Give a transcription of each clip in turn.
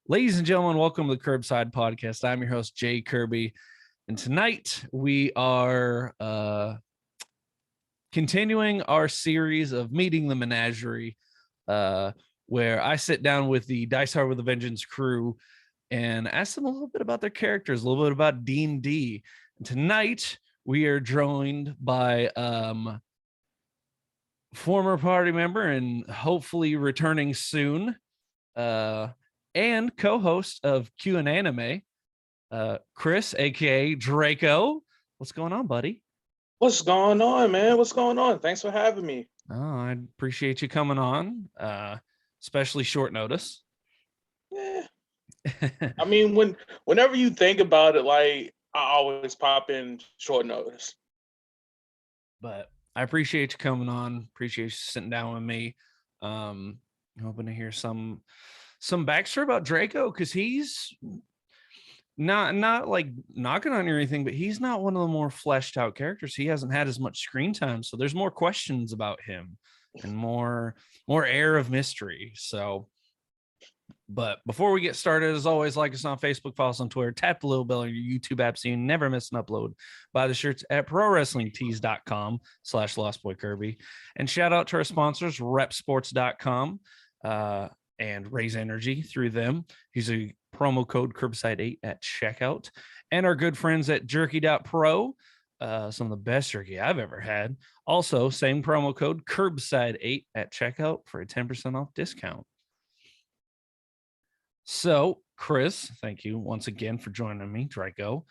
Ladies and gentlemen, welcome to the Curbside Podcast. I'm your host, Jay Kirby. And tonight we are continuing our series of Meeting the Menagerie, where I sit down with the Dice Hard with a Vengeance crew and ask them a little bit about their characters, a little bit about D&D. And tonight we are joined by former party member and hopefully returning soon, and co-host of Q and Anime, Chris, aka Draco. What's going on, buddy? What's going on, man? What's going on? Thanks for having me. Oh, I appreciate you coming on, especially short notice. Yeah. I mean, whenever you think about it, like I always pop in short notice. But I appreciate you coming on. Appreciate you sitting down with me. Hoping to hear some backstory about Draco, because he's not like knocking on you or anything, but he's not one of the more fleshed out characters. He hasn't had as much screen time, so there's more questions about him and more air of mystery. So, but before we get started, as always, like us on Facebook, follow us on Twitter, tap the little bell on your YouTube app so you never miss an upload. Buy the shirts at prowrestlingtees.com/lostboykirby. And shout out to our sponsors, repsports.com, and Raise Energy through them. Use a promo code Curbside8 at checkout. And our good friends at jerky.pro, some of the best jerky I've ever had. Also, same promo code Curbside8 at checkout for a 10% off discount. So, Chris, thank you once again for joining me, Draco.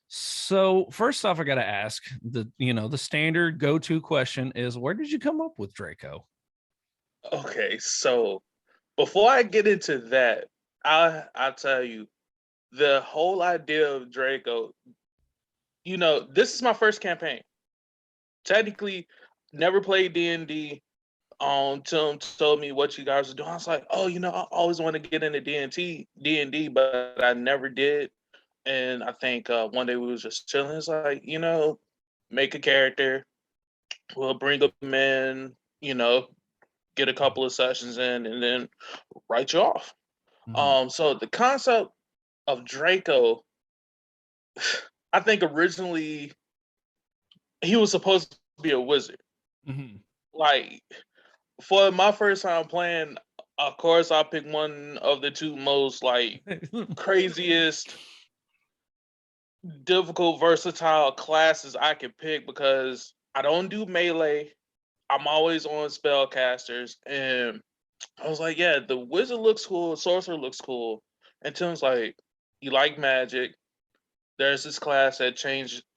So, first off, I got to ask the standard go-to question is, where did you come up with Draco? Okay, so before I get into that, I'll tell you the whole idea of Draco. This is my first campaign. Technically, never played D&D. Tim told me what you guys are doing. I was like, I always want to get into D&D, but I never did. And I think one day we was just chilling. It's like, make a character. We'll bring them in, get a couple of sessions in, and then write you off. Mm-hmm. So the concept of Draco, I think originally he was supposed to be a wizard. Mm-hmm. Like, for my first time playing, of course, I picked one of the two most craziest, difficult, versatile classes I could pick, because I don't do melee. I'm always on spellcasters, and I was like, yeah, the wizard looks cool, sorcerer looks cool. And Tim's like, you like magic? There's this class that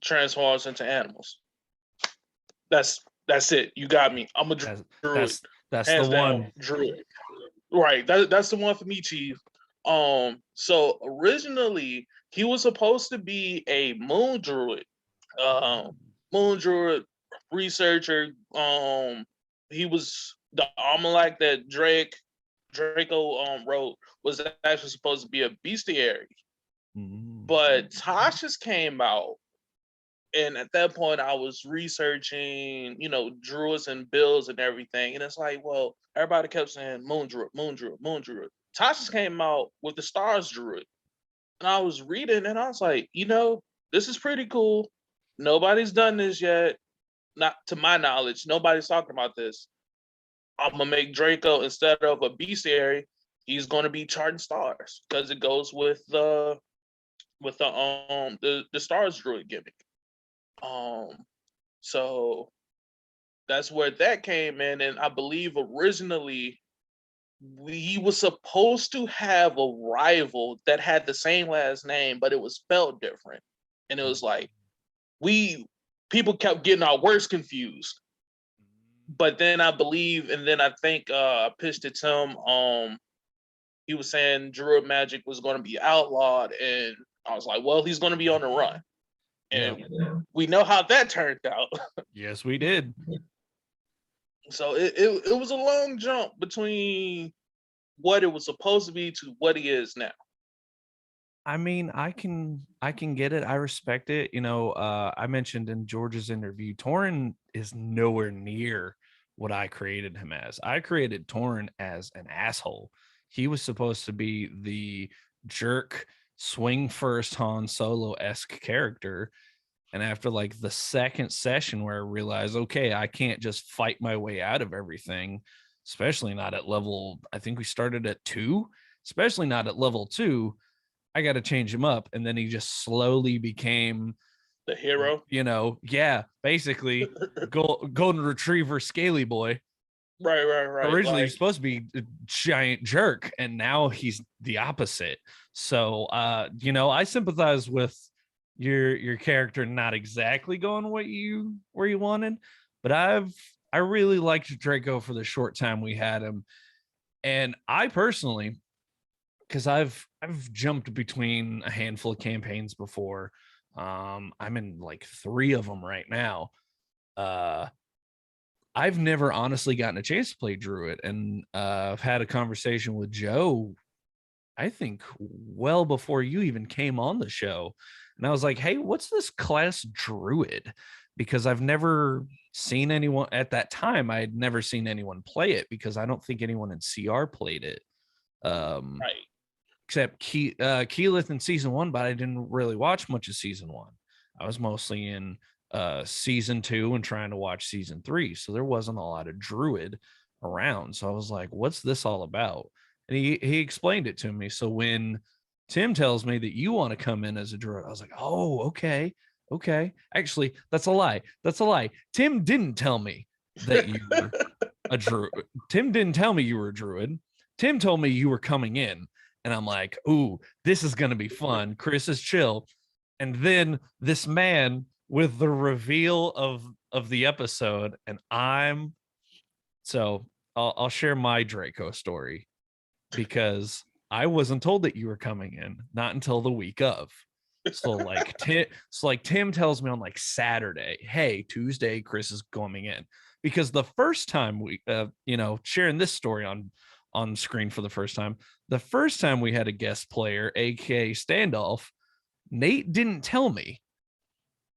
transforms into animals. That's it. You got me. I'm a druid. That's Hands the down, one. druid. Right. That's the one for me, Chief. So originally he was supposed to be a moon druid. Moon druid researcher. He was the almanac that Draco wrote was actually supposed to be a bestiary. Mm-hmm. But Tasha's came out, and at that point I was researching, druids and builds and everything. And it's like, well, everybody kept saying moon druid, moon druid, moon druid. Tasha's came out with the stars druid. And I was reading and I was like, this is pretty cool. Nobody's done this yet. Not to my knowledge. Nobody's talking about this. I'm gonna make Draco, instead of a bestiary, he's gonna be charting stars, because it goes with the stars druid gimmick. So that's where that came in, and I believe originally he was supposed to have a rival that had the same last name, but it was spelled different, and it was like people kept getting our words confused. But then I believe, and then I think I pitched it to him. He was saying druid magic was going to be outlawed, and I was like, well, he's going to be on the run. And we know how that turned out. Yes, we did. So it was a long jump between what it was supposed to be to what he is now. I mean, I can get it. I respect it. I mentioned in George's interview, Torrin is nowhere near what I created him as. I created Torrin as an asshole. He was supposed to be the jerk, swing first Han Solo-esque character. And after like the second session where I realized, okay, I can't just fight my way out of everything, especially not at level, I think we started at 2, especially not at level 2. I got to change him up. And then he just slowly became the hero. Yeah, basically golden retriever scaly boy. Right. Originally, he's supposed to be a giant jerk, and now he's the opposite. So, I sympathize with your character not exactly going where you wanted, but I really liked Draco for the short time we had him, and I personally, because I've jumped between a handful of campaigns before. I'm in like 3 of them right now. I've never honestly gotten a chance to play Druid, and I've had a conversation with Joe, I think well before you even came on the show. And I was like, hey, what's this class Druid? Because I've never seen anyone at that time. I had never seen anyone play it because I don't think anyone in CR played it. Right. Except Keyleth in season 1, but I didn't really watch much of season 1. I was mostly in season 2 and trying to watch season 3, so there wasn't a lot of Druid around. So I was like, what's this all about? And he explained it to me. So when Tim tells me that you want to come in as a Druid, I was like, oh, okay. Actually, that's a lie. Tim didn't tell me that you were a Druid. Tim didn't tell me you were a Druid. Tim told me you were coming in. And I'm like, ooh, this is going to be fun. Chris is chill. And then this man with the reveal of the episode, and I'll share my Draco story, because I wasn't told that you were coming in, not until the week of. So like Tim tells me on like Saturday, hey, Tuesday Chris is coming in, because the first time we sharing this story on screen for the first time we had a guest player, aka Standoff, Nate didn't tell me.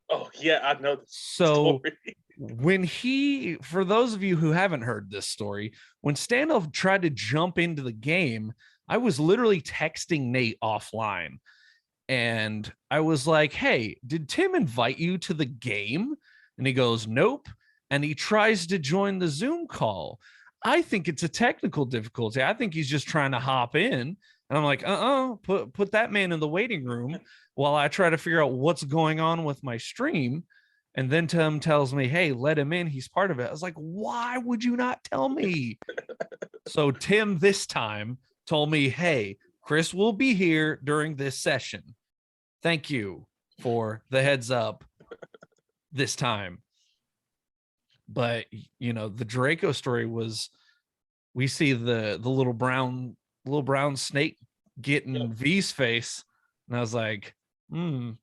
Oh yeah, I know the So story. For those of you who haven't heard this story, when Standoff tried to jump into the game, I was literally texting Nate offline, and I was like, hey, did Tim invite you to the game? And he goes, nope. And he tries to join the Zoom call. I think it's a technical difficulty. I think he's just trying to hop in. And I'm like, put that man in the waiting room while I try to figure out what's going on with my stream. And then Tim tells me, hey, let him in. He's part of it. I was like, why would you not tell me? So Tim this time told me, hey, Chris will be here during this session. Thank you for the heads up this time. But the Draco story was, we see the little brown snake getting V's face, and I was like, well,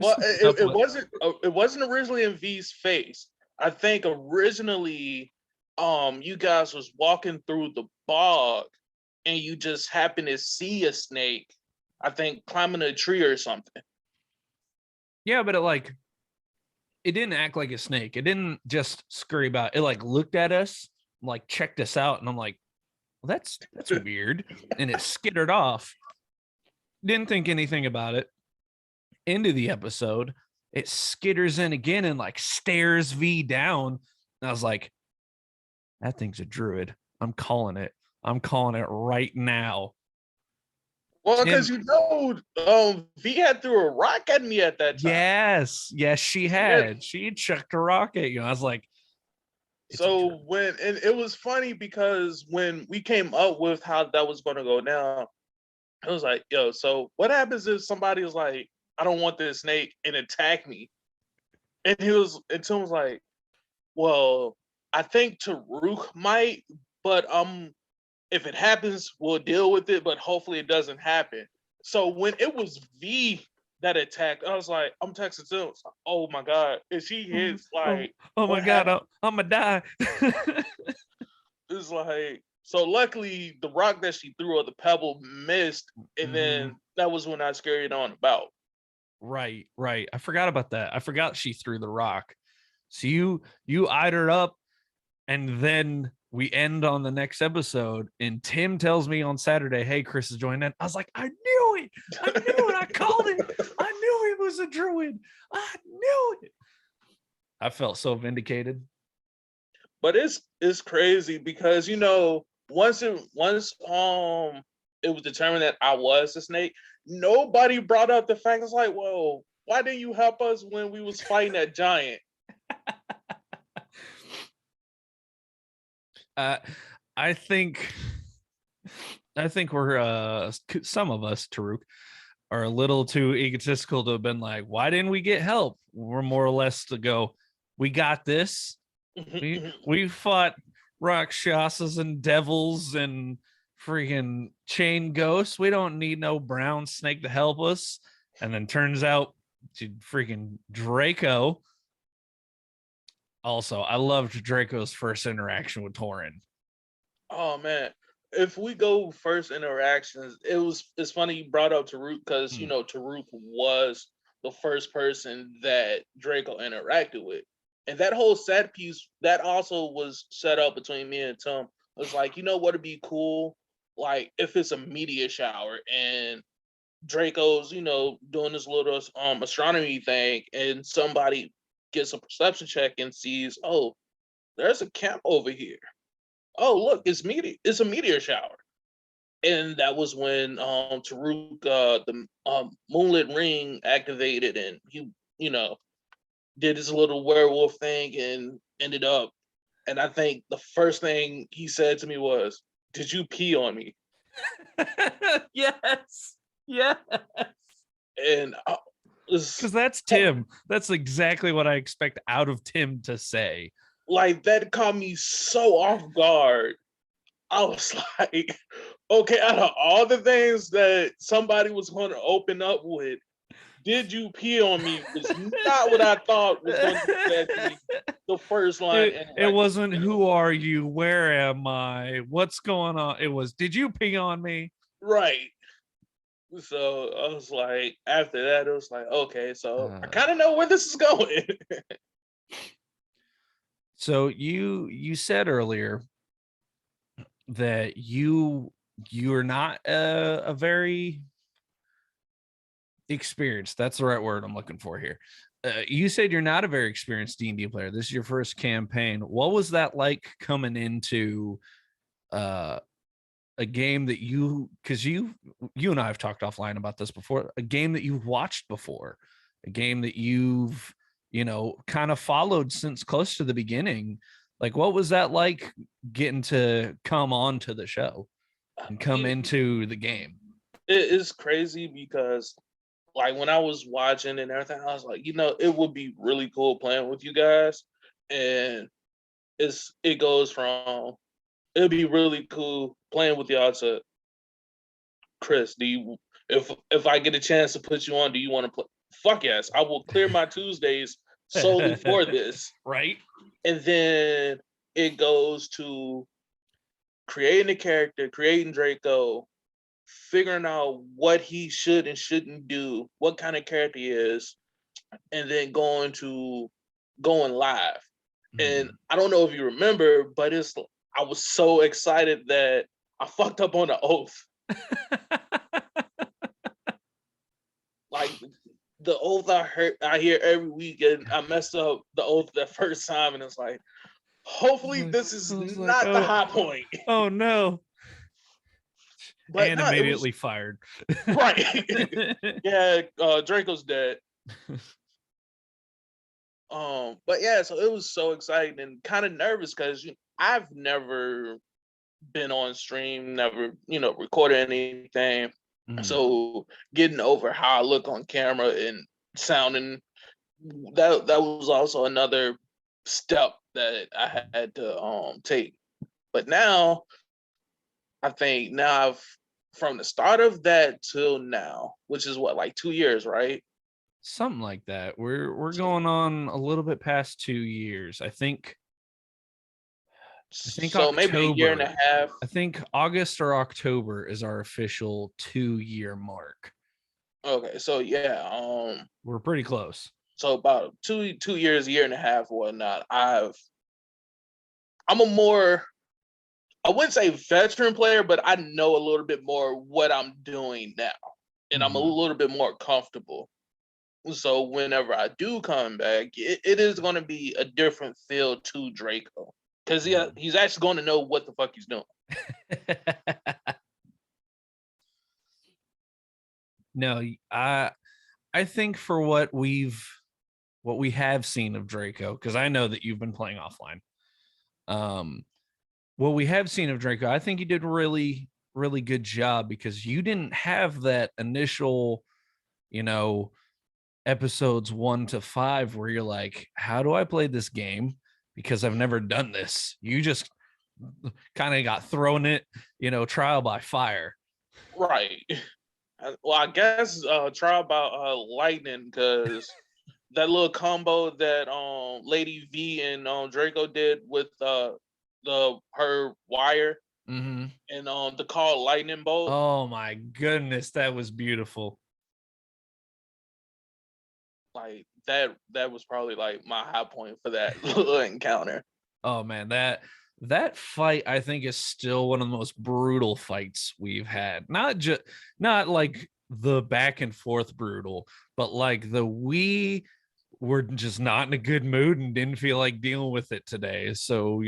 it wasn't originally in V's face. I think originally you guys was walking through the bog and you just happened to see a snake, I think climbing a tree or something. Yeah, but it didn't act like a snake. It didn't just scurry about. It like looked at us, like checked us out, and I'm like, well, that's weird. And it skittered off. Didn't think anything about it. Into the episode, it skitters in again and like stares V down. And I was like, that thing's a Druid. I'm calling it right now. Well, because V had threw a rock at me at that time. Yes, she had. She chucked a rock at you. I was like, so and it was funny because when we came up with how that was going to go down, I was like, yo, so what happens if somebody was like, I don't want this snake, and attack me? And Tim was like, well, I think Taruk might, but if it happens, we'll deal with it, but hopefully it doesn't happen. So when it was V that attacked, I was like, I'm texting Tim, like, oh my God. And she hits like, oh my God, I'm gonna die. It's like, so luckily the rock that she threw or the pebble missed, and then that was when I scurried on about. Right. I forgot about that. I forgot she threw the rock. So you eyed her up, and then we end on the next episode, and Tim tells me on Saturday, "Hey, Chris is joining in." I was like, I knew it. I knew it. I called it. I knew it was a druid. I knew it. I felt so vindicated. But it's crazy because once it was determined that I was a snake, nobody brought up the fact. It's like, whoa, why didn't you help us when we was fighting that giant? I think we're some of us, Taruk, are a little too egotistical to have been like, why didn't we get help? We're more or less to go, we got this. We fought Rakshasas and devils and freaking chain ghosts. We don't need no brown snake to help us. And then turns out to freaking Draco. Also, I loved Draco's first interaction with Torin. Oh man. If we go first interactions, it's funny you brought up Taruk because Taruk was the first person that Draco interacted with. And that whole set piece that also was set up between me and Tim. It was like, what'd be cool? Like if it's a meteor shower and Draco's, doing this little astronomy thing and somebody gets a perception check and sees, oh, there's a camp over here. Oh, look, it's a meteor shower. And that was when Taruk the moonlit ring activated and he, did his little werewolf thing and ended up. And I think the first thing he said to me was, "Did you pee on me?" Yes. And because that's Tim. That's exactly what I expect out of Tim to say. Like that caught me so off guard. I was like, okay, out of all the things that somebody was going to open up with, "Did you pee on me?" was not what I thought was going to be said to me. The first line. It wasn't, "Who are you? Where am I? What's going on?" It was, "Did you pee on me?" Right. So I was like, after that, it was like, okay, so I kind of know where this is going. So you said earlier that you're not a very experienced. That's the right word I'm looking for here. You said you're not a very experienced D&D player. This is your first campaign. What was that like coming into a game that because you and I have talked offline about this before, a game that you've watched before, a game that you've kind of followed since close to the beginning. Like, what was that like getting to come on to the show and come into the game? It is crazy because like when I was watching and everything, I was like, it would be really cool playing with you guys. And it goes from it'd be really cool playing with y'all to, Chris, if I get a chance to put you on, do you want to play? Fuck yes, I will clear my Tuesdays solely for this. Right. And then it goes to creating a character, creating Draco, figuring out what he should and shouldn't do, what kind of character he is, and then going live. And I don't know if you remember, but I was so excited that I fucked up on the oath. Like the oath I hear every week, and I messed up the oath the first time, and it's like, hopefully this is not the high point. Oh no. But and immediately fired. Right. Yeah, Draco's dead. But yeah, so it was so exciting and kind of nervous because I've never been on stream, never, recorded anything. So getting over how I look on camera and sounding, that was also another step that I had to take. But now I think from the start of that till now, which is what, like 2 years, right? Something like that. We're going on a little bit past 2 years. I think so. October, Maybe a year and a half. I think August or October is our official 2-year mark. Okay, so yeah, we're pretty close. So about 2 years, a year and a half, or whatnot. I'm a more I wouldn't say veteran player, but I know a little bit more what I'm doing now, and I'm a little bit more comfortable. So whenever I do come back, it is going to be a different feel to Draco because he's actually going to know what the fuck he's doing. No, I think for what we have seen of Draco, because I know that you've been playing offline. What we have seen of Draco, I think he did really, really good job because you didn't have that initial, episodes 1 to 5 where you're like, how do I play this game? Because I've never done this. You just kind of got thrown it, trial by fire. Right. Well, I guess trial by lightning because that little combo that Lady V and Draco did with her wire and the call lightning bolt. Oh my goodness, that was beautiful. Like that was probably like my high point for that little encounter. Oh man, that fight I think is still one of the most brutal fights we've had. Not like the back and forth brutal, but like we were just not in a good mood and didn't feel like dealing with it today. So,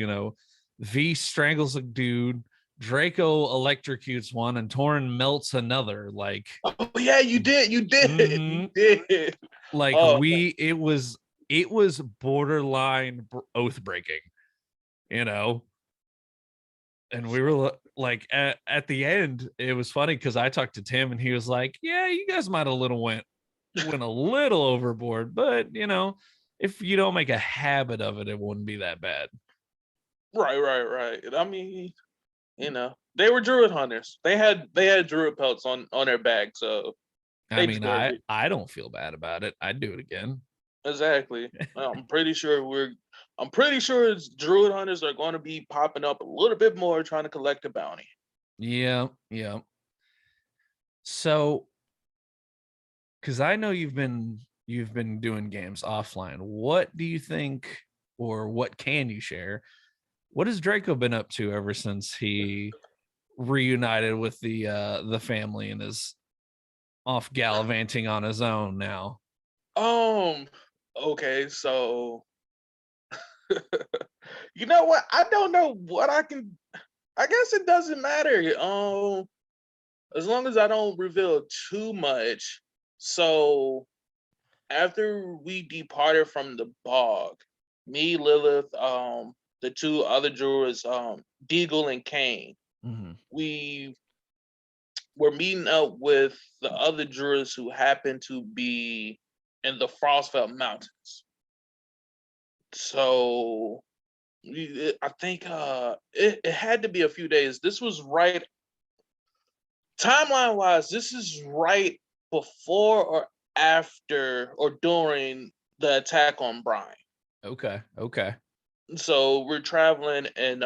V strangles a dude, Draco electrocutes one, and Torrin melts another. Like, oh yeah, you did. You did. Like it was borderline oath breaking, and we were like at the end, it was funny because I talked to Tim and he was like, yeah, you guys might have went a little overboard, but if you don't make a habit of it, it wouldn't be that bad. Right. I mean, they were druid hunters. They had druid pelts on their back, so I mean, I don't feel bad about it. I'd do it again. Exactly. I'm pretty sure druid hunters are going to be popping up a little bit more trying to collect a bounty. Yeah. So, because I know you've been doing games offline. What do you think, or what can you share? What has Draco been up to ever since he reunited with the family and is off gallivanting on his own now? Okay, so you know what? I don't know what I guess it doesn't matter. As long as I don't reveal too much. So after we departed from the bog, me, Lilith, the two other druids, Deagle and Kane, we were meeting up with the other druids who happened to be in the Frostfell Mountains. So I think it had to be a few days. This was right timeline wise, this is right before or after or during the attack on Brian. Okay. So we're traveling and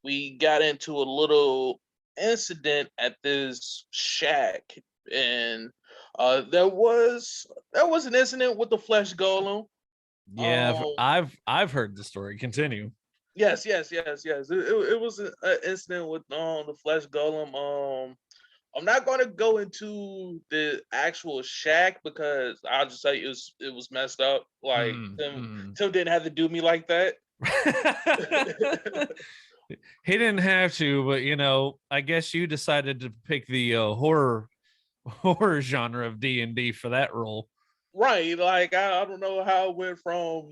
we got into a little incident at this shack, and there was an incident with the flesh golem. Yeah, I've heard the story. Continue. Yes. It was an incident with the flesh golem. I'm not going to go into the actual shack because I'll just tell you it was messed up. Like Tim didn't have to do me like that. He didn't have to, but I guess you decided to pick the horror genre of D&D for that role. Right. Like I don't know how it went from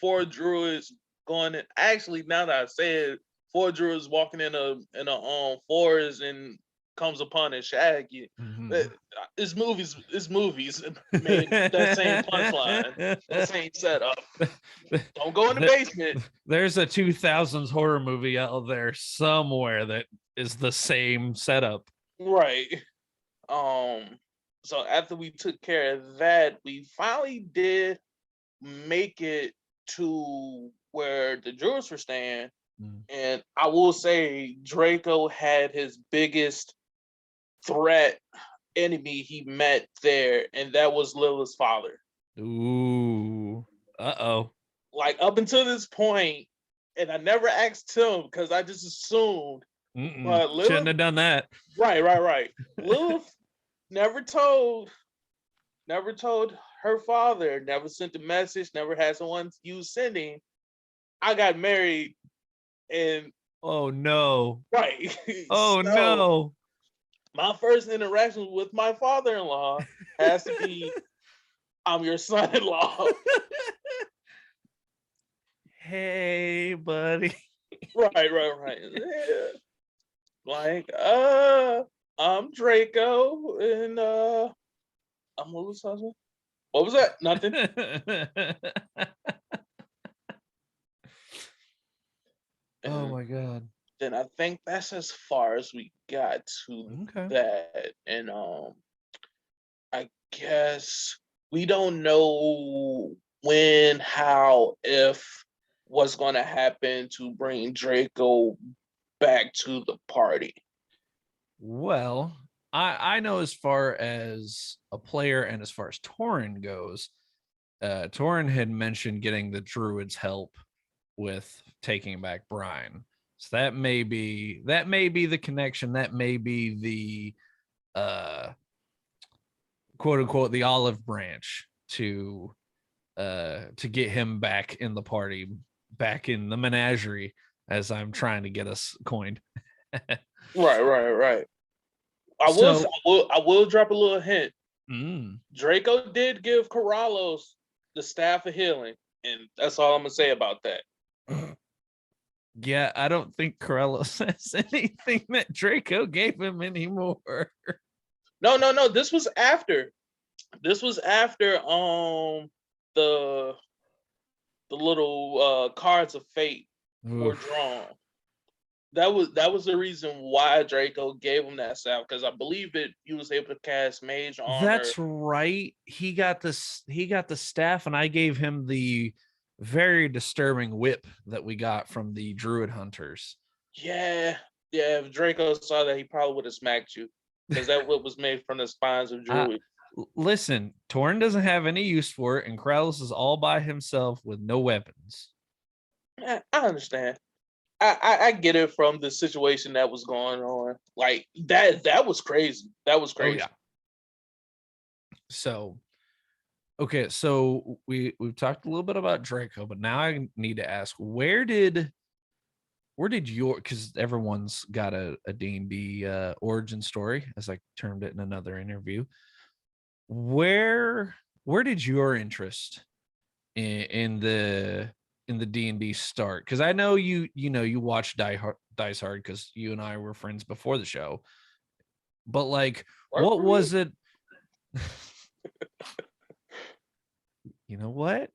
4 druids going in. Actually, now that I say it, 4 druids walking in a forest and comes upon a shack. It's movies made that same punchline, that same setup. Don't go in the basement. There's a 2000s horror movie out there somewhere that is the same setup. Right. So after we took care of that, we finally did make it to where the druids were staying. And I will say Draco had his biggest threat enemy he met there, and that was Lilith's father. Ooh. Uh-oh. Like up until this point, and I never asked Tim because I just assumed. But Shouldn't Lilith, have done that. right. Lilith never told her father, never sent a message, never had someone use sending. I got married, and Oh no. right. Oh So no. my first interaction with my father-in-law has to be, I'm your son-in-law. Hey, buddy. Right. Yeah. Like, I'm Draco, and I'm Lily's husband. What was that? Nothing. Oh And my god. then I think that's as far as we got to Okay. that. And I guess we don't know when, how, if what's going to happen to bring Draco back to the party. Well, I know as far as a player and as far as Torin goes, Torin had mentioned getting the druids help with taking back Brian. So that may be the connection, that may be the quote unquote the olive branch to get him back in the party, back in the menagerie, as I'm trying to get us coined. Right. I So will drop a little hint. mm, Draco did give Corrales the staff of healing, and that's all I'm gonna say about that. yeah, I don't think Corello says anything that Draco gave him anymore. No. This was after. This was after the little cards of fate were Oof. drawn. That was the reason why Draco gave him that staff, because I believe he was able to cast Mage on her. That's right. He got this. He got the staff, and I gave him the very disturbing whip that we got from the Druid Hunters. Yeah. If Draco saw that, he probably would have smacked you, because that whip was made from the spines of Druid. Listen, Torn doesn't have any use for it, and Krauss is all by himself with no weapons. I understand. I get it from the situation that was going on. Like that was crazy. That was crazy. Oh yeah. So okay, so we've talked a little bit about Draco, but now I need to ask, where did your, because everyone's got a D&D origin story, as I termed it in another interview. Where did your interest in the D&D start? Because I know you watched Dice Hard because you and I were friends before the show, but like, what was it? You know what?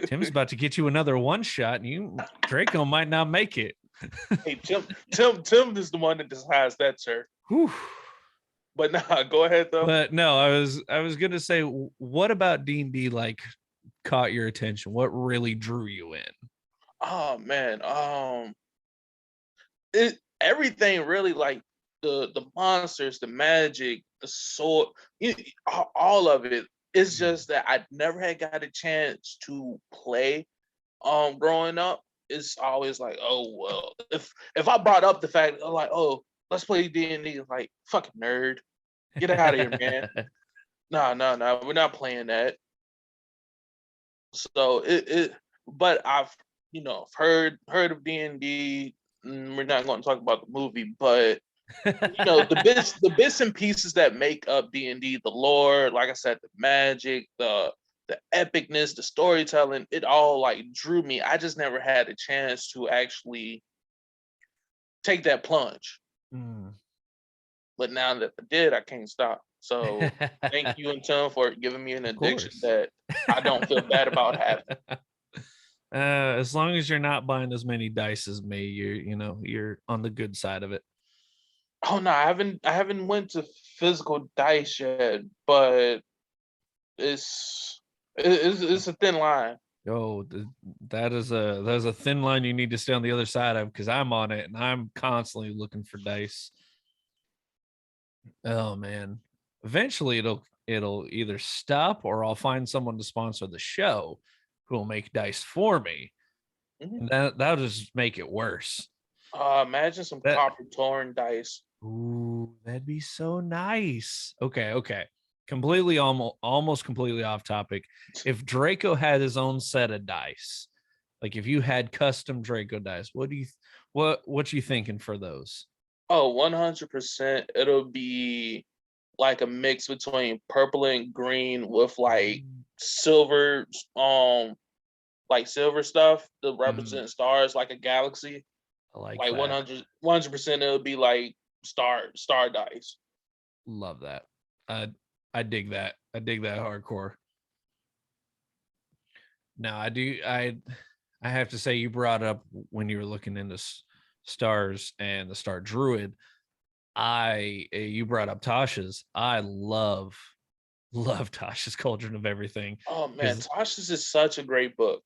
Tim's about to get you another one shot, and Draco might not make it. Hey, Tim is the one that decides that, sir. Whew. But nah, go ahead though. But no, I was gonna say, what about D&D like caught your attention? What really drew you in? Oh man, everything really, like the monsters, the magic, the sword, all of it. It's just that I never had got a chance to play growing up. It's always like, oh well, if I brought up the fact of like, oh, let's play D&D, like, fucking nerd, get out of here, man. No, we're not playing that. So but I've heard of D&D. We're not going to talk about the movie, but the bits and pieces that make up D&D, the lore, like I said, the magic, the epicness, the storytelling, it all like drew me. I just never had a chance to actually take that plunge. But now that I did, I can't stop. So thank you and Tim for giving me an addiction that I don't feel bad about having. As long as you're not buying as many dice as me, you're on the good side of it. Oh no, I haven't went to physical dice yet, but it's a thin line. Oh, that is a thin line you need to stay on the other side of, because I'm on it and I'm constantly looking for dice. Oh man, eventually it'll either stop or I'll find someone to sponsor the show who will make dice for me. Mhm. And that'll just make it worse. Imagine some That copper torn dice. Ooh, that'd be so nice. Okay. Completely almost completely off topic. If Draco had his own set of dice, like if you had custom Draco dice, what you thinking for those? Oh, 100%. It'll be like a mix between purple and green with like silver, like silver stuff to Mhm. represent stars, like a galaxy. I like Like that. 100%, it'll be like star dice. Love that. I dig that. I dig that hardcore. Now I have to say you brought up when you were looking into stars and the Star Druid. You brought up Tasha's. I love Tasha's Cauldron of Everything Oh man, because Tasha's is such a great book.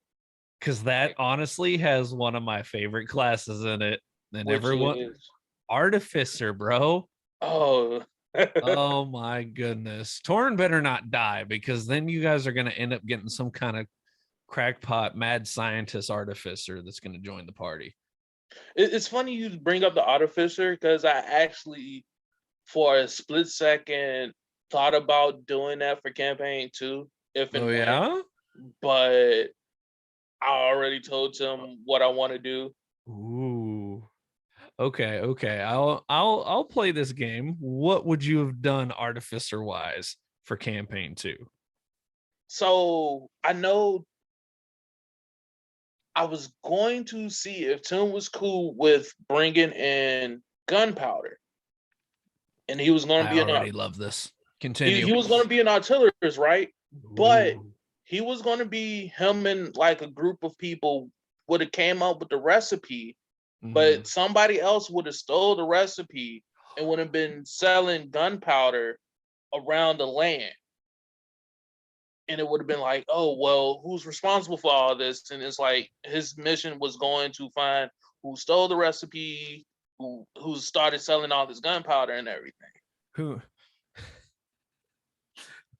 that honestly has one of my favorite classes in it. And Which everyone is Artificer, bro. oh Oh my goodness. Torn better not die because then you guys are gonna end up getting some kind of crackpot mad scientist artificer that's gonna join the party. it's funny you bring up the artificer because I actually for a split second thought about doing that for campaign 2 if Oh and when, yeah? but I already told him what I want to do. Ooh. Okay. I'll play this game. What would you have done artificer wise for campaign 2? So I know I was going to see if Tim was cool with bringing in gunpowder, and he was going to I be an already love this. he Continue. he was going to be an artillerist, right? But Ooh. he was going to be him and like a group of people would have came up with the recipe, Mhm. but somebody else would have stole the recipe and would have been selling gunpowder around the land. And it would have been like, oh well, who's responsible for all this? And it's like his mission was going to find who stole the recipe, who started selling all this gunpowder and everything. Who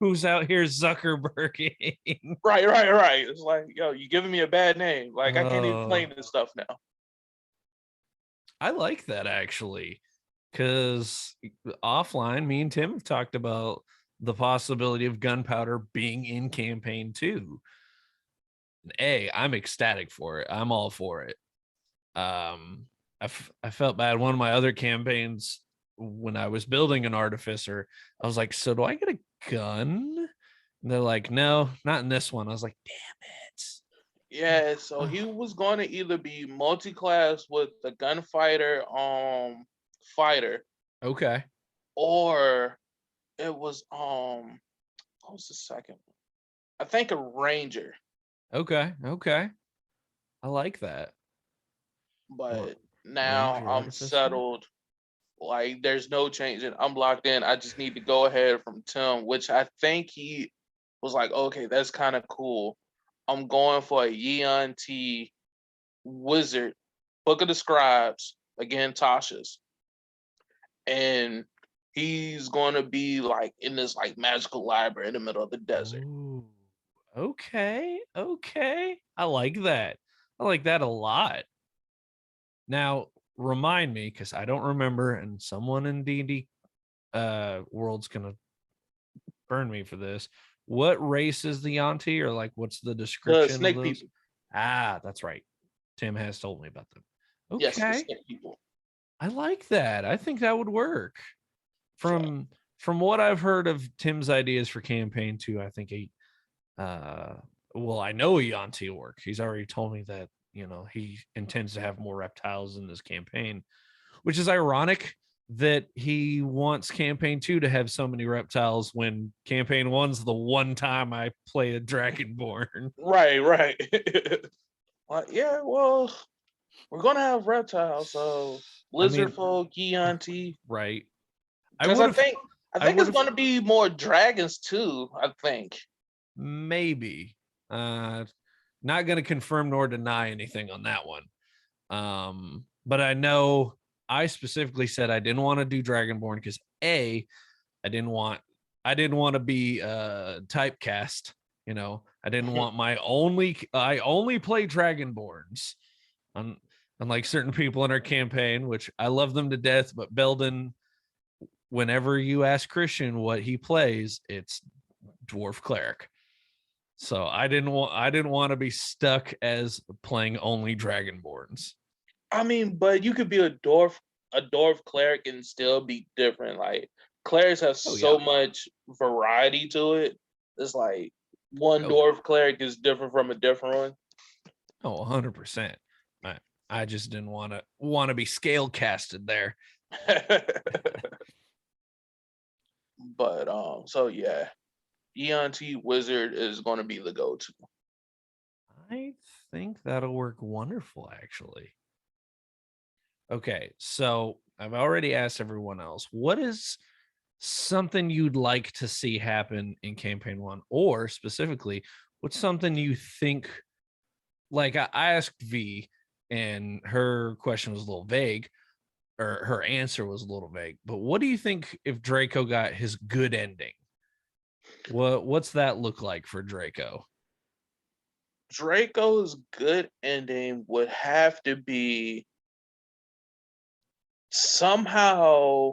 who's out here Zuckerberging? Right. It's like, yo, you giving me a bad name. Like I can't even Oh, claim this stuff now. I like that actually. Because offline, me and Tim have talked about the possibility of gunpowder being in campaign 2. I'm ecstatic for it. I'm all for it. I felt bad one of my other campaigns when I was building an artificer. I was like, so do I get a gun? And they're like, no, not in this one. I was like, damn it. Yeah, so he was going to either be multi-class with the gunfighter fighter, Okay. or it was what was the second one? I think a ranger. Okay. I like that. What But now Ranger I'm Artificer? settled. Like there's no changing. I'm locked in. I just need to go ahead from Tim, which I think he was like, okay, that's kind of cool. I'm going for a Yeon T Wizard, Book of the Scribes, again Tasha's. And he's gonna be like in this like magical library in the middle of the desert. Ooh. Okay. I like that. I like that a lot. Now, remind me because I don't remember, and someone in D&D world's gonna burn me for this. What race is the Yanti, or like what's the The description of snake those? people. Ah, that's right. Tim has told me about them. Yes, the Okay. snake people. I like that. I think that would work. Yeah. From what I've heard of Tim's ideas for campaign 2, I think uh I know a Yanti will work. He's already told me that, he intends to have more reptiles in this campaign, which is ironic that he wants campaign 2 to have so many reptiles when campaign 1's the one time I play a dragonborn. Right. Like, yeah, well, we're gonna have reptiles, so I lizard mean, folk, Gianti. right. I Because would I have think I I think would it's have gonna be more dragons too, I think. maybe not going to confirm nor deny anything on that one. But I know I specifically said I didn't want to do dragonborn because I didn't want to be typecast You know, I didn't want I only play Dragonborns. Unlike certain people in our campaign, which I love them to death, but Belden, whenever you ask Christian what he plays, it's dwarf cleric. So I didn't want to be stuck as playing only Dragonborns. I mean, but you could be a dwarf cleric and still be different. Like clerics have so much variety to it. It's like one dwarf cleric is different from a different one. Oh, 100%. I just didn't want to be scale casted there. But so yeah, EONT Wizard is going to be the go-to. I think that'll work wonderful, actually. Okay, so I've already asked everyone else, what is something you'd like to see happen in campaign 1, or specifically, what's something you think, like I asked V and her question was a little vague, or her answer was a little vague, but what do you think if Draco got his good ending? What's that look like for Draco? Draco's good ending would have to be somehow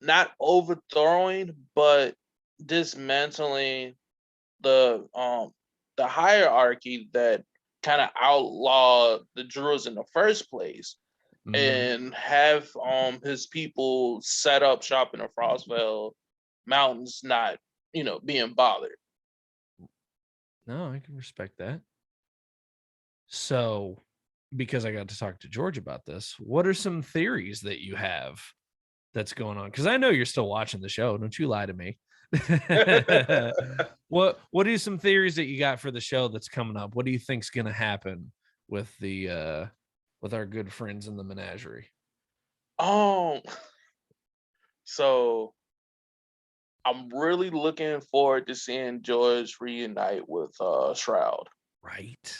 not overthrowing, but dismantling the hierarchy that kind of outlawed the Druids in the first place, and have his people set up shop in the Frostvale Mountains, not being bothered. No, I can respect that. So, because I got to talk to George about this, what are some theories that you have that's going on? Because I know you're still watching the show. Don't you lie to me. What are some theories that you got for the show that's coming up? What do you think's going to happen with the with our good friends in the menagerie? So I'm really looking forward to seeing George reunite with Shroud. Right.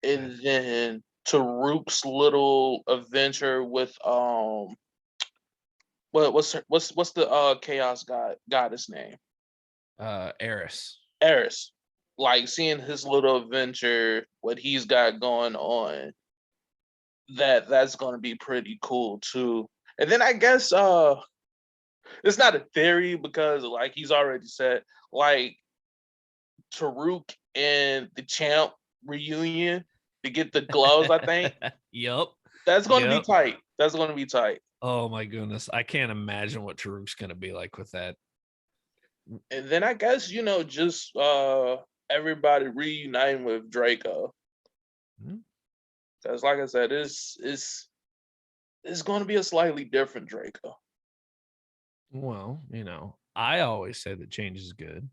And then Taruk's little adventure with what's the chaos goddess name? Eris. Eris. Like seeing his little adventure, what he's got going on, that's gonna be pretty cool too. And then I guess it's not a theory because like he's already said, like Taruk and the champ reunion to get the gloves, I think. Yep. That's gonna be tight. That's gonna be tight. Oh my goodness. I can't imagine what Taruk's gonna be like with that. And then I guess, just everybody reuniting with Draco. Because like I said, it's going to be a slightly different Draco. Well, I always say that change is good.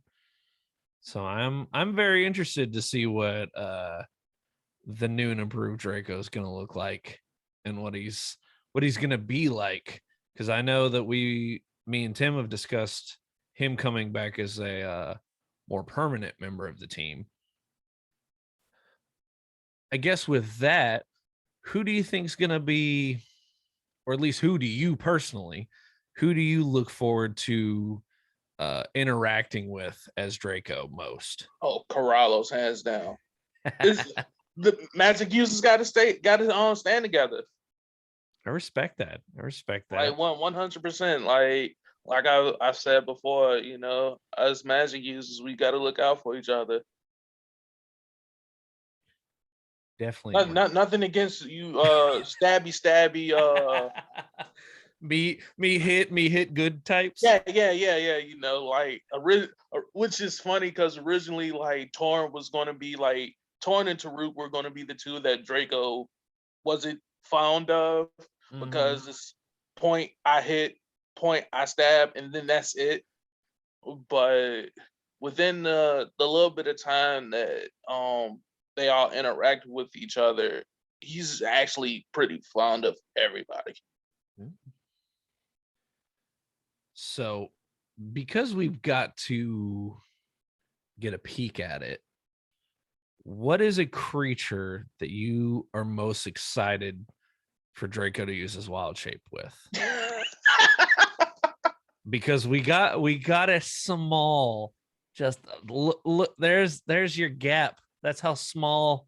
So I'm very interested to see what the new and improved Draco is going to look like and what he's going to be like, because I know that me and Tim have discussed him coming back as a more permanent member of the team. I guess with that, who do you think's going to be, or at least who do you look forward to interacting with as Draco most? Oh, Corrallos, hands down. The magic users got to stand together. I respect that. Like 100%. Like I said before, us magic users, we got to look out for each other. Definitely. Nothing against you, stabby. me hit good types. Yeah. Which is funny because originally, like Torn was going to be like Torn and Taruk were going to be the two that Draco wasn't fond of, because it's point I hit, point I stab, and then that's it. But within the little bit of time that they all interact with each other, he's actually pretty fond of everybody. So, because we've got to get a peek at it, what is a creature that you are most excited for Draco to use his wild shape with? because we got a small, just look, there's your gap. That's how small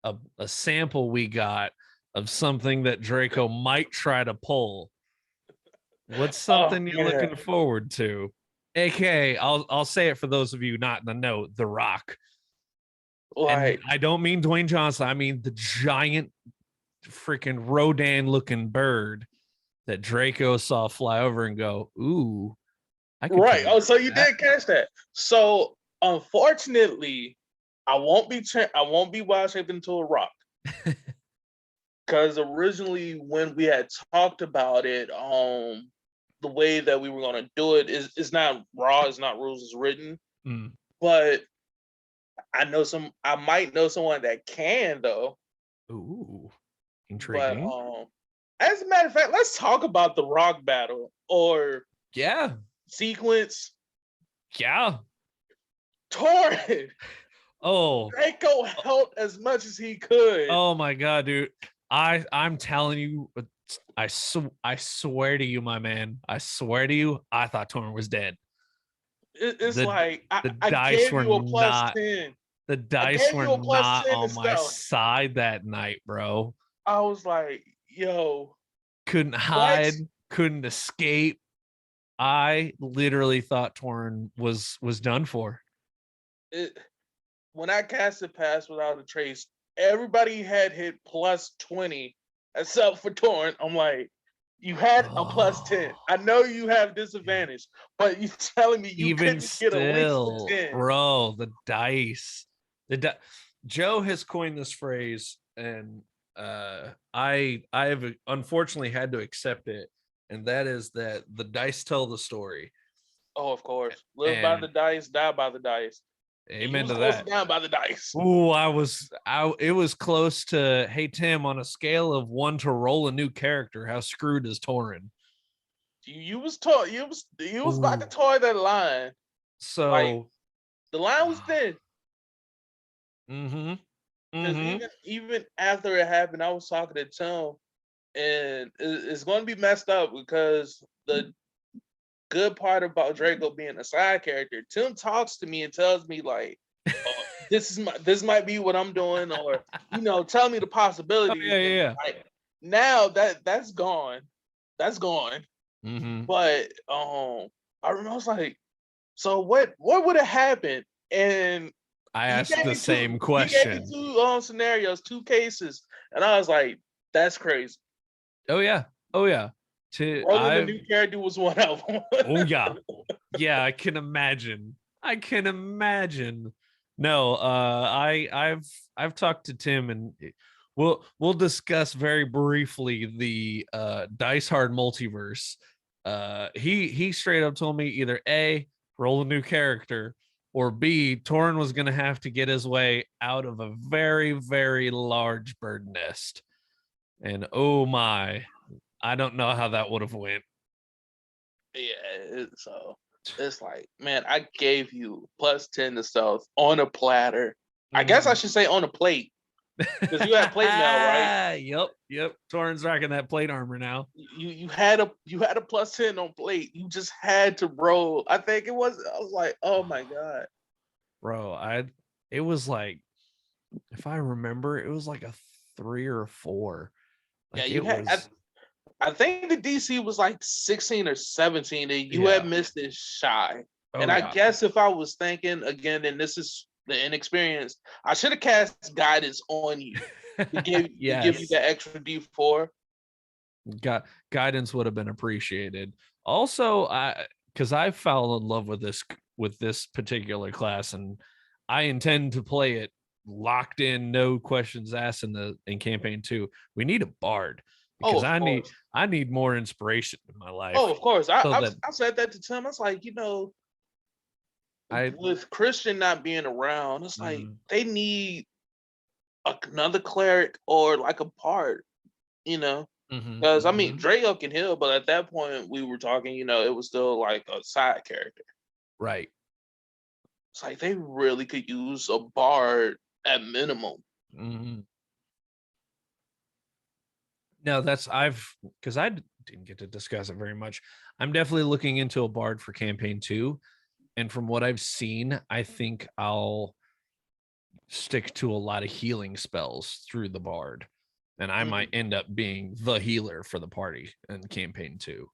a sample we got of something that Draco might try to pull. What's Oh something you're man, looking forward to? AKA, I'll say it for those of you not in the know, The Rock. And like I don't mean Dwayne Johnson, I mean the giant freaking Rodan looking bird that Draco saw fly over and go, ooh, I could right. turn Oh, into so you that. did catch that. So unfortunately, I won't be wild shaped into a rock. Because originally when we had talked about it, the way that we were gonna do it is not raw, it's not rules, it's written. Mm. But I might know someone that can though. Ooh, But intriguing. as a matter of fact, let's talk about the rock battle or Yeah, sequence. yeah. Torrent. Oh, Draco helped as much as he could. oh my god, dude. I'm telling you, I swear to you, my man. I swear to you, I thought Torn was dead. It's The like the I dice gave were you a plus not 10. the I dice gave were you a plus not 10 to on my stealth. side that night, bro. I was like, yo, Couldn't what? hide, couldn't escape. I literally thought Torn was done for. It, when I casted Pass Without a Trace, everybody had hit plus 20 except for Torrent. I'm like, you had a plus 10. I know you have disadvantage, but you telling me you Even couldn't get at least a still, 10. bro, the dice. Joe has coined this phrase, and I have unfortunately had to accept it, and that is that the dice tell the story. Oh, of course. Live by And the dice, die by the dice. And you amen was to close to that. down by the dice. Ooh, it was close to, hey Tim, on a scale of 1 to roll a new character, how screwed is Torin? You was toy you was about to Ooh. toy that line. Like So the line was thin. mm-hmm. Because Mm-hmm. even after it happened, I was talking to Tim, and it's going to be messed up because the good part about Draco being a side character, Tim talks to me and tells me like, oh, this might be what I'm doing, or tell me the Oh, possibilities. yeah, And yeah. like now that's gone, that's gone. Mm-hmm. But I remember I was like, so what would have happened? And I asked the same he gave me question. two scenarios, two cases, and I was like, that's crazy. Oh yeah. Oh yeah. Rolling the new character was one of them. Oh yeah. Yeah, I can imagine. I can imagine. No, I've talked to Tim, and we'll discuss very briefly the Dice Hard multiverse. He straight up told me either A, roll a new character, or B, Torrin was gonna have to get his way out of a very, very large bird nest. And oh my, I don't know how that would have went. Yeah, so it's like, man, I gave you plus 10 to stealth on a platter. I guess I should say on a plate because you have plate mail, right? Yep. Torrin's rocking that plate armor now. You had a plus 10 on plate. You just had to roll. I think it was. I was like, oh my god, Bro, it was like, if I remember, it was like a 3 or a 4. yeah. Like You it had. was, I think the DC was like 16 or 17, and you yeah. had missed it shy. Oh And I yeah. guess if I was thinking again, and this is the inexperience, I should have cast guidance on you to give you Yes. the extra D4. Guidance would have been appreciated. Also, because I fell in love with this particular class, and I intend to play it locked in, no questions asked in campaign 2. We need a bard Oh, because of course. I need more inspiration in my life. Oh, of course. So that I said that to Tim. I was like, I with Christian not being around, it's like mm, they need another cleric or like a part, Because I mean, Draco can heal, but at that point we were talking, it was still like a side character. right. It's like they really could use a bard at minimum. Mm-hmm. No, that's I've because I didn't get to discuss it very much. I'm definitely looking into a bard for campaign 2, and from what I've seen, I think I'll stick to a lot of healing spells through the bard, and I might end up being the healer for the party in campaign 2.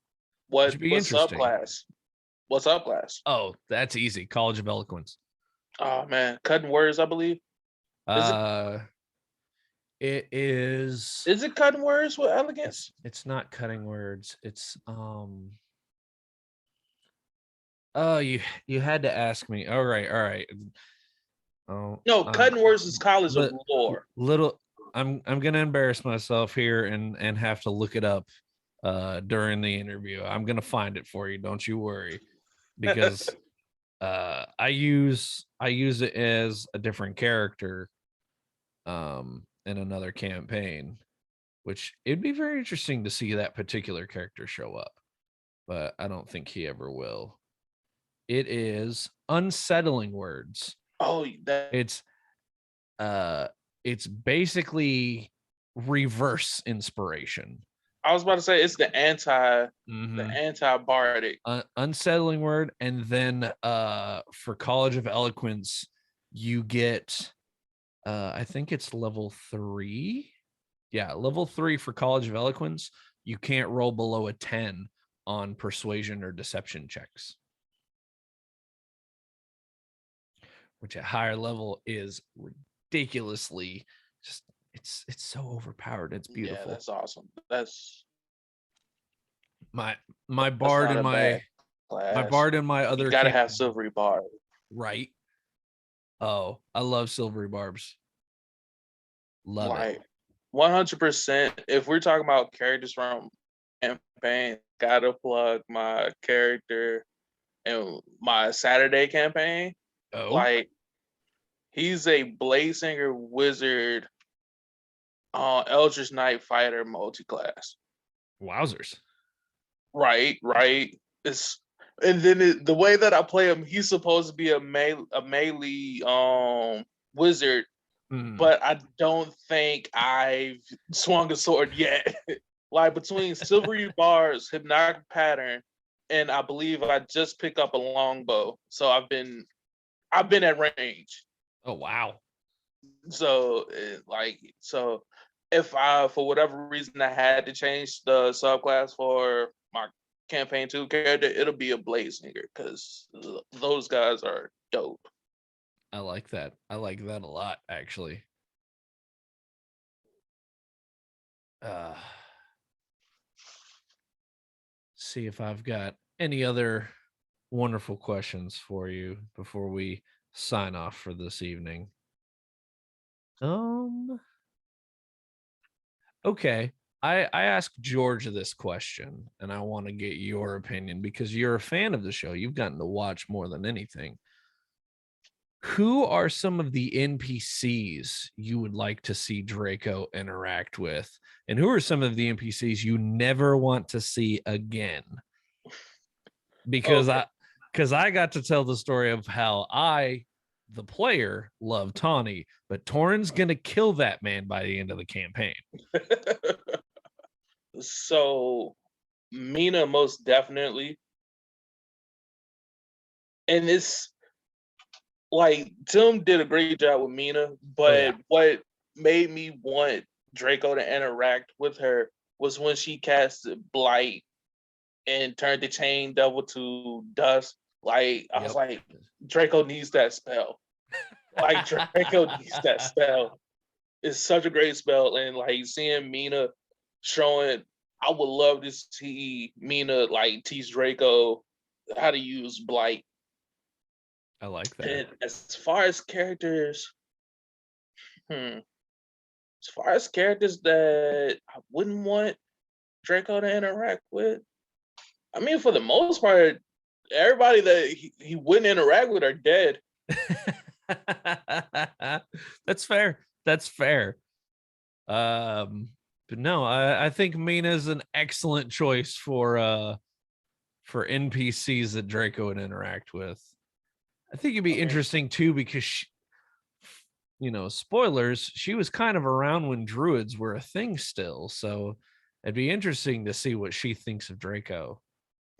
Which would be interesting. Subclass? What subclass? Oh, that's easy. College of Eloquence. Oh man, cutting words, I believe. It is. Is it cutting words with elegance? It's not cutting words. It's Oh, you had to ask me. All right. Oh no, cutting words is College of Lore. I'm gonna embarrass myself here and have to look it up during the interview. I'm gonna find it for you. Don't you worry, because I use it as a different character in another campaign, which it'd be very interesting to see that particular character show up, but I don't think he ever will. It is unsettling words. Oh, it's basically reverse inspiration. I was about to say it's the anti-bardic. Unsettling word, and then for College of Eloquence, you get I think it's level 3. Yeah, level 3 for College of Eloquence. You can't roll below a 10 on persuasion or deception checks, which at higher level is ridiculously just it's so overpowered. It's beautiful. Yeah, that's awesome. That's my bard and my other. You gotta have silvery barb, right? Oh, I love silvery barbs. Love it. 100%. If we're talking about characters from campaign, gotta plug my character in my Saturday campaign. Oh, like he's a Bladesinger wizard, Eldritch Knight fighter multi-class. Wowzers! Right. It's and then the way that I play him, he's supposed to be a melee wizard, but I don't think I've swung a sword yet. Like between Silvery Bars, Hypnotic Pattern, and I believe I just picked up a longbow, so I've been at range. Oh wow! So if I, for whatever reason, I had to change the subclass for my campaign 2 character, it'll be a Bladesinger, because those guys are dope. I like that. I like that a lot, actually. See if I've got any other wonderful questions for you before we sign off for this evening. Okay. I asked George this question, and I want to get your opinion because you're a fan of the show. You've gotten to watch more than anything. Who are some of the NPCs you would like to see Draco interact with? And who are some of the NPCs you never want to see again? Because I got to tell the story of how I, the player, love Tawny, but Torrin's going to kill that man by the end of the campaign. So Mina, most definitely. And it's like Tim did a great job with Mina, but what made me want Draco to interact with her was when she casted Blight and turned the chain devil to dust. Like I was like, Draco needs that spell. Like Draco needs that spell. It's such a great spell, and like seeing Mina showing, I would love to see Mina like teach Draco how to use Blight. I like that. And as far as characters, that I wouldn't want Draco to interact with, I mean, for the most part, everybody that he wouldn't interact with are dead. That's fair. But no, I think Mina's an excellent choice for NPCs that Draco would interact with. I think it'd be interesting too, because spoilers, she was kind of around when druids were a thing still. So, it'd be interesting to see what she thinks of Draco.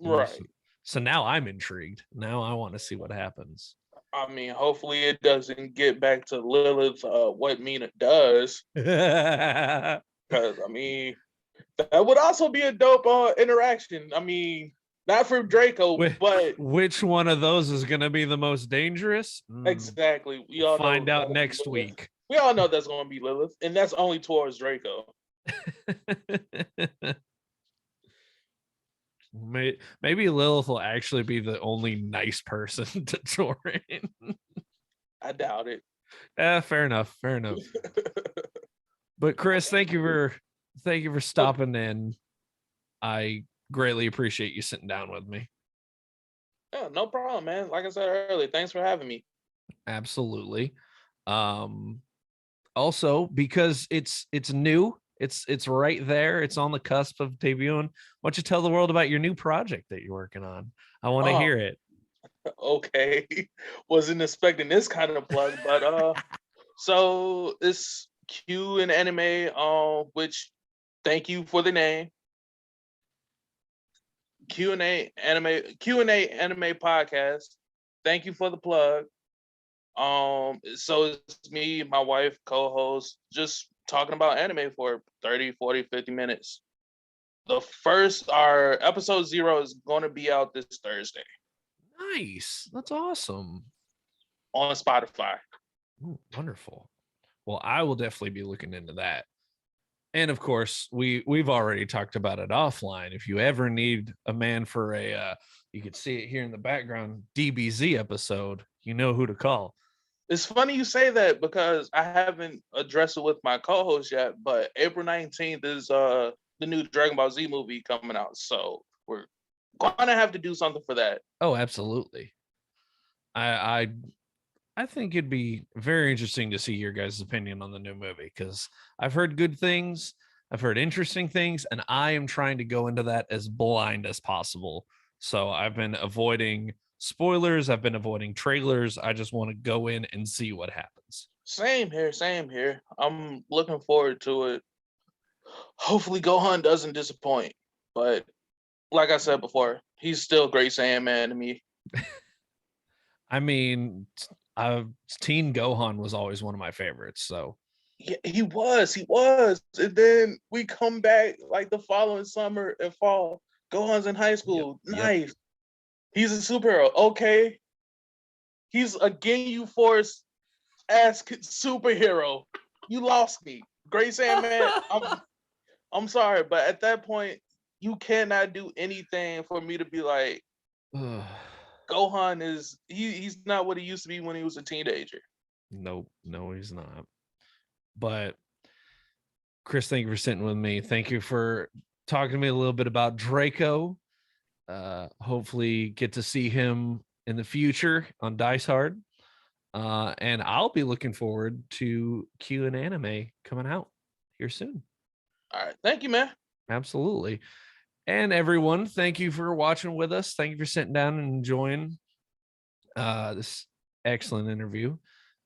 Right. So now I'm intrigued. Now I want to see what happens. I mean, hopefully it doesn't get back to Lilith, what Mina does. Because, I mean, that would also be a dope interaction. I mean, not for Draco, but which one of those is going to be the most dangerous? Exactly. We all find know out next week. We all know that's going to be Lilith, and that's only towards Draco. Maybe Lilith will actually be the only nice person to join. I doubt it. Fair enough. But Chris, thank you for stopping in. I greatly appreciate you sitting down with me. Yeah, no problem, man. Like I said earlier, thanks for having me. Absolutely. Also, because it's new, it's right there. It's on the cusp of debuting. Why don't you tell the world about your new project that you're working on? I want to hear it. Okay. Wasn't expecting this kind of plug, but so it's Q and Anime, which thank you for the name. Q&A anime podcast. Thank you for the plug. So it's me, my wife, co-host, just talking about anime for 30, 40, 50 minutes. Our episode 0 is going to be out this Thursday. Nice. That's awesome. On Spotify. Ooh, wonderful. Well, I will definitely be looking into that. And of course, we've already talked about it offline. If you ever need a man for you could see it here in the background, DBZ episode, you know who to call. It's funny you say that because I haven't addressed it with my co-host yet, but April 19th is the new Dragon Ball Z movie coming out. So we're gonna have to do something for that. Oh, absolutely. I think it'd be very interesting to see your guys' opinion on the new movie, because I've heard good things, I've heard interesting things, and I am trying to go into that as blind as possible. So I've been avoiding spoilers, I've been avoiding trailers. I just want to go in and see what happens. Same here. I'm looking forward to it. Hopefully Gohan doesn't disappoint, but like I said before, he's still Great Saiyaman to me. I mean, Teen Gohan was always one of my favorites. So yeah, he was. And then we come back like the following summer and fall. Gohan's in high school. Yep. Nice. He's a superhero. Okay. He's a Ginyu Force ass superhero. You lost me. Great Saiyaman. I'm sorry, but at that point, you cannot do anything for me to be like, Gohan is he's not what he used to be when he was a teenager. Nope, no, he's not. But Chris, thank you for sitting with me. Thank you for talking to me a little bit about Draco. Hopefully get to see him in the future on Dice Hard. And I'll be looking forward to Q and Anime coming out here soon. All right. Thank you, man. Absolutely. And everyone, thank you for watching with us. Thank you for sitting down and enjoying this excellent interview.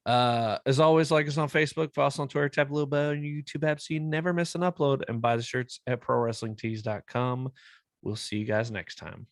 As always, like us on Facebook, follow us on Twitter, tap a little bell on your YouTube app so you never miss an upload, and buy the shirts at prowrestlingtees.com. We'll see you guys next time.